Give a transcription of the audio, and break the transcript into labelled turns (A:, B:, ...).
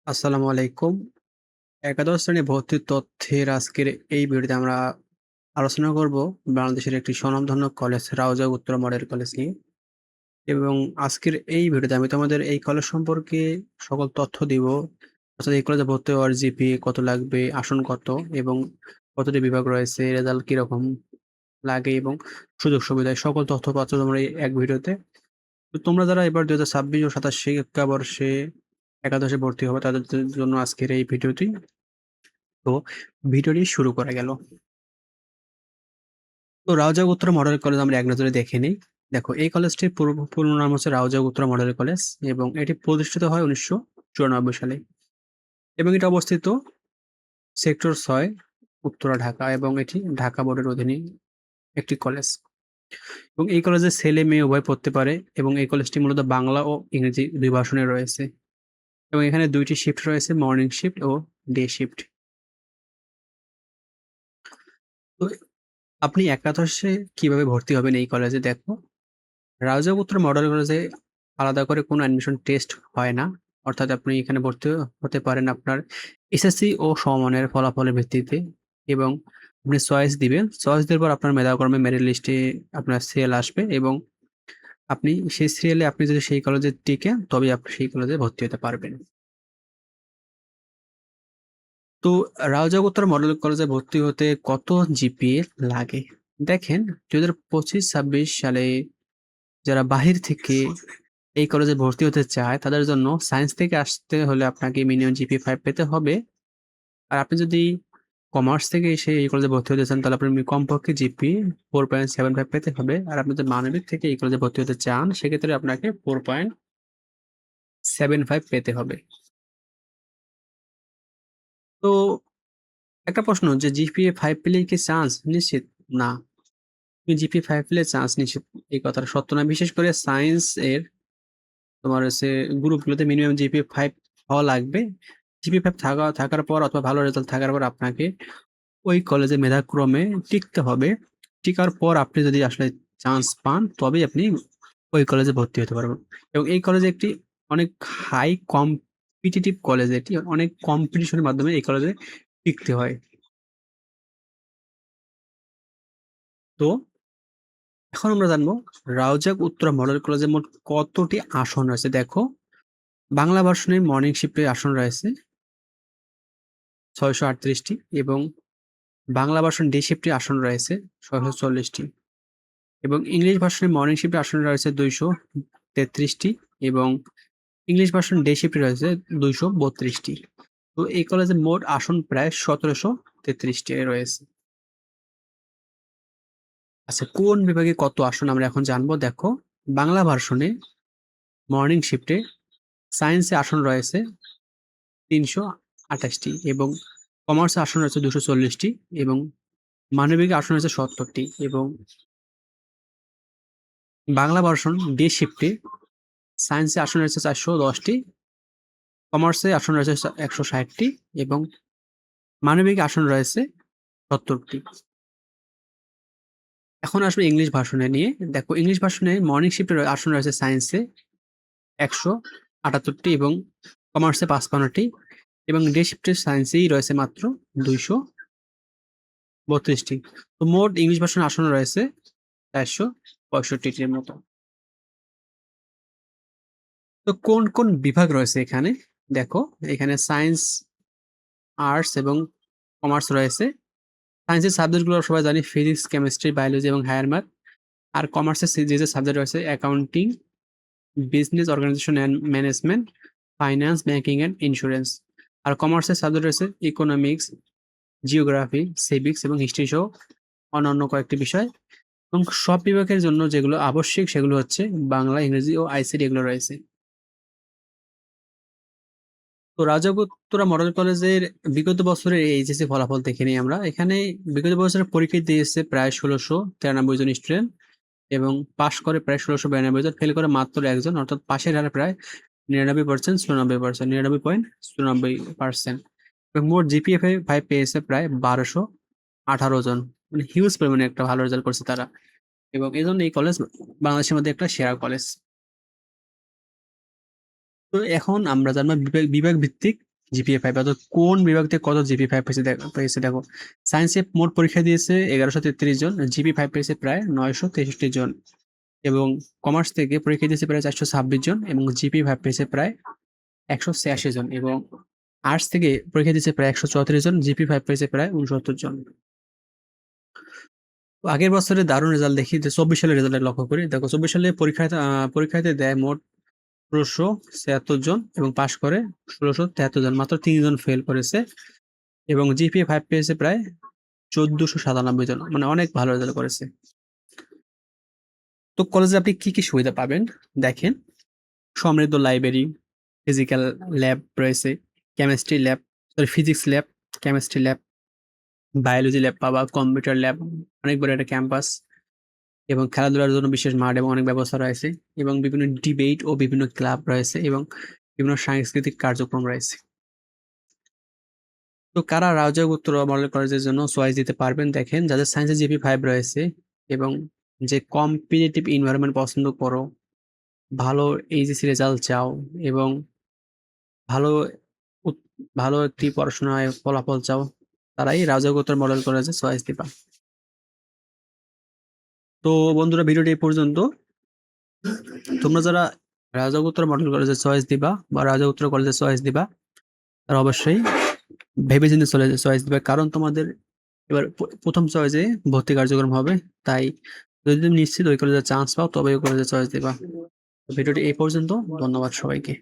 A: আসসালামু আলাইকুম। একাদশ শ্রেণী ভর্তির তথ্যের আজকের এই ভিডিওতে আমরা আলোচনা করব বাংলাদেশের একটি স্বনামধন্য college Raozan Uttara model college নিয়ে। এবং আজকের এই ভিডিওতে আমি তোমাদের এই কলেজ সম্পর্কে সকল তথ্য দিব। অর্থাৎ এই কলেজে ভর্তি হওয়ার জিপিএ কত লাগবে, আসন কত এবং কতটি বিভাগ রয়েছে, রেজাল্ট কিরকম লাগে এবং সুযোগ সুবিধা সকল তথ্য পাচ্ছ তোমরা এই এক ভিডিওতে। তো তোমরা যারা এবার ২০২৬ ও ২৭ শিক্ষাবর্ষে একাদশে ভর্তি হবে তাদের জন্য আজকের এই ভিডিওটি। তো ভিডিওটি শুরু করা গেল। তো রাউজান উত্তরা মডেল কলেজ আমরা এক নজরে দেখে নিই। দেখো এই কলেজটির পুরো নাম হচ্ছে রাউজান উত্তরা মডেল কলেজ এবং এটি প্রতিষ্ঠিত হয় ১৯৯৪ সালে এবং এটা অবস্থিত সেক্টর ৬ উত্তরা ঢাকা এবং এটি ঢাকা বোর্ডের অধীনে একটি কলেজ এবং এই কলেজে ছেলে মেয়ে উভয় পড়তে পারে এবং এই কলেজটি মূলত বাংলা ও ইংরেজি ২ ভার্সনে রয়েছে এবং এখানে ২ টি শিফট রয়েছে, মর্নিং শিফট ও ডে শিফট। তো আপনি একাদশে কিভাবে ভর্তি হবেন এই কলেজে দেখো। রাউজান উত্তরা মডেল কলেজে আলাদা করে কোনো অ্যাডমিশন টেস্ট হয় না। অর্থাৎ আপনি এখানে ভর্তি হতে পারেন আপনার এসএসসি ও সমমানের ফলাফলের ভিত্তিতে এবং আপনি চয়েস দিবেন। চয়েস দেওয়ার পর আপনার মেধাক্রমে মেরিট লিস্টে আপনার সিরিয়াল আসবে এবং আপনি সেই সিরিয়ালে আপনি যদি সেই কলেজে টিকেন তবেই আপনি সেই কলেজে ভর্তি হতে পারবেন। তো রাউজান উত্তরা মডেল কলেজে ভর্তি হতে কত জিপিএ লাগে? দেখেন ২০২৫-২৬ সালে যারা বাহির থেকে এই কলেজে ভর্তি হতে চায় তাদের জন্য সায়েন্স থেকে আসতে হলে আপনাকে মিনিমাম জিপিএ 5 পেতে হবে। আর আপনি যদি কমার্স থেকে এসে এই কলেজে ভর্তি হতে চান তাহলে আপনার কমপক্ষে জিপিএ 4.75 পেতে হবে। আর আপনি যদি মানবিক থেকে এই কলেজে ভর্তি হতে চান সেক্ষেত্রে আপনাকে 4.75 পেতে হবে। তো একটা প্রশ্ন যে জিপিএ 5 পেলেই কি চান্স নিশ্চিত? না। তুমি জিপিএ 5 পেলে চান্স নিশ্চিত এই কথাটা সত্য না। বিশেষ করে সায়েন্স এর তোমার হচ্ছে গ্রুপগুলোতে মিনিমাম জিপিএ 5 হওয়া লাগবে। জিপিএ 5 থাকার পর অথবা ভালো রেজাল্ট থাকার পর আপনাকে ওই কলেজে মেধাক্রমে টিকতে হবে। টিকার পর আপনি যদি আসলে চান্স পান তবেই আপনি ওই কলেজে ভর্তি হতে পারবেন। এবং এই কলেজে একটি অনেক হাই কম্পিটিটিভ কলেজ এটি। অনেক কম্পিটিশনের মাধ্যমে এই কলেজে টিকতে হয়। তো এখন আমরা জানবো রাউজান উত্তরা মডেল কলেজে মোট কতটি আসন রয়েছে দেখো। বাংলা ভার্সনে মর্নিং শিফটে আসন রয়েছে ৬৩৮ টি এবং বাংলা ভার্সন ডে শিফটে আসন রয়েছে ৬৪০ টি এবং ইংলিশ ভার্সনে মর্নিং শিফটে আসন রয়েছে ২৩৩ টি এবং ইংলিশ ভার্সন ডে শিফটে রয়েছে ২৩২ টি। তো এই কলেজে মোট আসন প্রায় ১৭৩৩ টি রয়েছে। আচ্ছা কোন বিভাগে কত আসন আমরা এখন জানবো দেখো। বাংলা ভার্সনে মর্নিং শিফটে সায়েন্সে আসন রয়েছে ৩২৮ টি এবং কমার্সে আসন রয়েছে ২৪০ টি এবং মানবিকে আসন রয়েছে ৭০ টি এবং বাংলা ভার্সন ডে শিফটে সায়েন্সে আসন রয়েছে ৪১০ টি, কমার্সে আসন রয়েছে ১৬০ টি এবং মানবিকে আসন রয়েছে ৭০ টি। এখন আসবে ইংলিশ ভার্সনে নিয়ে। দেখো ইংলিশ ভার্সনে মর্নিং শিফটে আসন রয়েছে সায়েন্সে ১৭৮ টি এবং কমার্সে ৫৫ টি এবং ডে শিফটে সায়েন্সেই রয়েছে মাত্র ২৩২ টি। তো মোট ইংলিশ ভার্সনে আসন রয়েছে ৪৬৫ টির মতো। তো কোন বিভাগ রয়েছে এখানে? দেখো এখানে সায়েন্স, আর্টস এবং কমার্স রয়েছে। সায়েন্সের সাবজেক্টগুলো সবাই জানি ফিজিক্স, কেমিস্ট্রি, বায়োলজি এবং হায়ার ম্যাথ। আর কমার্সের যে সাবজেক্ট রয়েছে accounting, business organisation and management, finance, banking and insurance. আর কমার্সের সাবজেক্ট রয়েছে ইকোনমিক্স, জিওগ্রাফি, সিভিক্স এবং হিস্ট্রি সহ অন্যান্য কয়েকটি বিষয়। এবং সব বিভাগের জন্য যেগুলো আবশ্যিক সেগুলো হচ্ছে বাংলা, ইংরেজি ও আইসিটি এগুলো রয়েছে। তো রাজাপুত্তরা মডেল কলেজের বিগত বছরের এইচএসসি ফলাফল দেখে নিই আমরা। এখানে বিগত বছরের পরীক্ষা দিয়েছে প্রায় ১৬৯৩ জন স্টুডেন্ট এবং পাস করে প্রায় ১৬৯২ জন, ফেল করে মাত্র ১ জন অর্থাৎ পাশের হার প্রায় ৯৯%, ৯৪%, ৯৯.৯৪% এবং মোট জিপিএ 5 পেয়েছে প্রায় ১২১৮ জন। মানে হিউজ পরিমাণে একটা ভালো রেজাল্ট করছে তারা এবং এজন্য এই কলেজ বাংলাদেশের মধ্যে একটা সেরা কলেজ। তো এখন আমরা জানবো বিভাগ ভিত্তিক জিপিএ 5 অর্থাৎ কোন বিভাগ থেকে কত জিপিএ 5 পেয়েছে দেখো। সায়েন্সে মোট পরীক্ষা দিয়েছে 1133 জন, জিপিএ 5 পেয়েছে প্রায় 963 জন। এবং কমার্স থেকে পরীক্ষা দিয়েছে প্রায় 426 জন এবং জিপিএ 5 পেয়েছে প্রায় 186 জন। এবং আর্টস থেকে পরীক্ষা দিয়েছে প্রায় 134 জন, জিপিএ 5 পেয়েছে প্রায় 69 জন। আগের বছরে দারুণ রেজাল্ট দেখি যে 24 সালের রেজাল্ট লক্ষ্য করি। দেখো 24 সালে পরীক্ষাতে দেয় মোট 1676 জন এবং পাশ করে 1673 জন, মাত্র 3 জন ফেল করেছে। এবং জিপিএ 5 পেয়েছে প্রায় 1497 জন, মানে অনেক ভালো রেজাল্ট করেছে। তো কলেজে আপনি কি সুবিধা পাবেন দেখেন। সমৃদ্ধ লাইব্রেরি, ফিজিক্যাল ল্যাব রয়েছে, chemistry lab, physics lab, chemistry lab, biology lab পাবা, কম্পিউটার ল্যাব, অনেক বড় একটা ক্যাম্পাস এবং খেলাধুলার জন্য বিশেষ মাঠ এবং অনেক ব্যবস্থা রয়েছে এবং বিভিন্ন ডিবেট ও বিভিন্ন ক্লাব রয়েছে এবং বিভিন্ন সাংস্কৃতিক কার্যক্রম রয়েছে। তো কারা রাউজাগ উত্তর মডেল কলেজের জন্য চয়েস দিতে পারবেন দেখেন, যাদের সায়েন্সে জিপি 5 রয়েছে এবং যে কম্পিটিটিভ এনভায়রনমেন্ট পছন্দ করো, ভালো এইচএসসি রেজাল্ট চাও এবং ভালো ভালো একটি পড়াশোনায় ফলাফল চাও, তারাই রাউজাগ উত্তর মডেল কলেজে চয়েস দিবা। তো বন্ধুরা, ভিডিওটি এই পর্যন্ত। তোমরা যারা রাউজাগ উত্তর মডেল কলেজে চয়েস দিবা বা রাউজাগ উত্তর কলেজে চয়েস দিবা, তারা অবশ্যই ভেবেচিন্তে চয়েস দিবে, কারণ তোমাদের এবার প্রথম চয়েসে ভর্তি কার্যক্রম হবে। তাই যদি তুমি নিশ্চিত ওই কলেজে চান্স পাও তবে ওই কলেজে চয়েস দিবা। ভিডিওটি এই পর্যন্ত। ধন্যবাদ সবাইকে।